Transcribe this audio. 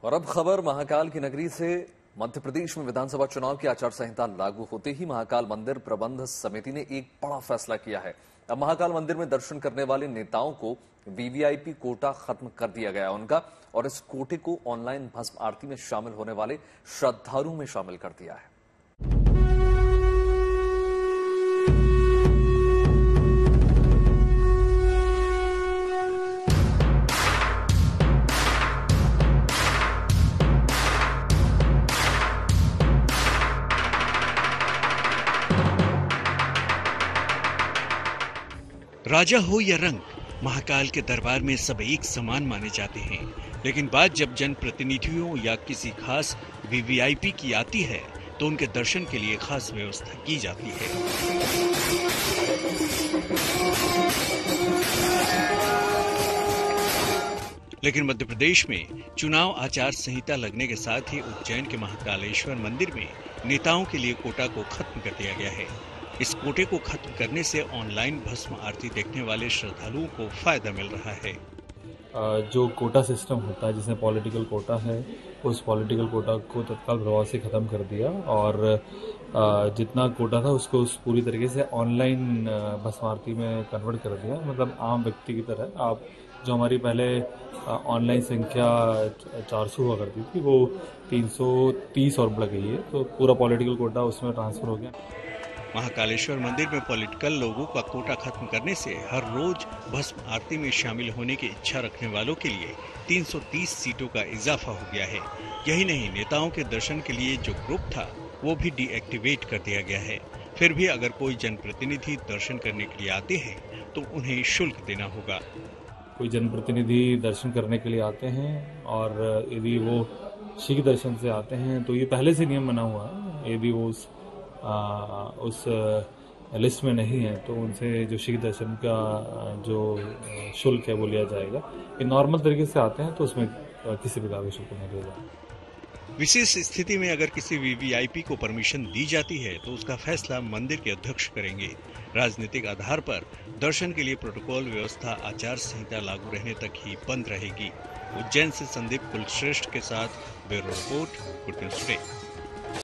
और अब खबर महाकाल की नगरी से। मध्य प्रदेश में विधानसभा चुनाव की आचार संहिता लागू होते ही महाकाल मंदिर प्रबंध समिति ने एक बड़ा फैसला किया है। अब महाकाल मंदिर में दर्शन करने वाले नेताओं को वीवीआईपी कोटा खत्म कर दिया गया है उनका, और इस कोटे को ऑनलाइन भस्म आरती में शामिल होने वाले श्रद्धालुओं में शामिल कर दिया है। राजा हो या रंग, महाकाल के दरबार में सब एक समान माने जाते हैं। लेकिन बात जब जनप्रतिनिधियों या किसी खास वीवीआईपी की आती है तो उनके दर्शन के लिए खास व्यवस्था की जाती है। लेकिन मध्य प्रदेश में चुनाव आचार संहिता लगने के साथ ही उज्जैन के महाकालेश्वर मंदिर में नेताओं के लिए कोटा को खत्म कर दिया गया है। इस कोटे को खत्म करने से ऑनलाइन भस्म आरती देखने वाले श्रद्धालुओं को फायदा मिल रहा है। जो कोटा सिस्टम होता है, जिसमें पॉलिटिकल कोटा है, उस पॉलिटिकल कोटा को तत्काल प्रभाव से खत्म कर दिया और जितना कोटा था उसको उस पूरी तरीके से ऑनलाइन भस्म आरती में कन्वर्ट कर दिया। मतलब आम व्यक्ति की तरह आप जो हमारी पहले ऑनलाइन संख्या 400 हुआ करती थी वो 330 और बढ़ गई है, तो पूरा पॉलिटिकल कोटा उसमें ट्रांसफर हो गया। महाकालेश्वर मंदिर में पॉलिटिकल लोगों का कोटा खत्म करने से हर रोज भस्म आरती में शामिल होने की इच्छा रखने वालों के लिए 330 सीटों का इजाफा हो गया है। यही नहीं, नेताओं के दर्शन के लिए जो ग्रुप था वो भी डीएक्टिवेट कर दिया गया है। फिर भी अगर कोई जनप्रतिनिधि दर्शन करने के लिए आते हैं तो उन्हें शुल्क देना होगा। कोई जनप्रतिनिधि दर्शन करने के लिए आते हैं और यदि वो शीघ्र दर्शन से आते हैं तो ये पहले से नियम बना हुआ है, यदि वो उस लिस्ट में नहीं है तो उनसे जो शीघ्र दर्शन का जो शुल्क है वो लिया जाएगा। ये नॉर्मल तरीके से आते हैं तो उसमें किसी प्रकार का शुल्क नहीं लिया जाएगा। विशेष स्थिति में अगर किसी वीवीआईपी को परमिशन दी जाती है तो उसका फैसला मंदिर के अध्यक्ष करेंगे। राजनीतिक आधार पर दर्शन के लिए प्रोटोकॉल व्यवस्था आचार संहिता लागू रहने तक ही बंद रहेगी। उज्जैन से संदीप कुलश्रेष्ठ के साथ bureau report, good news today.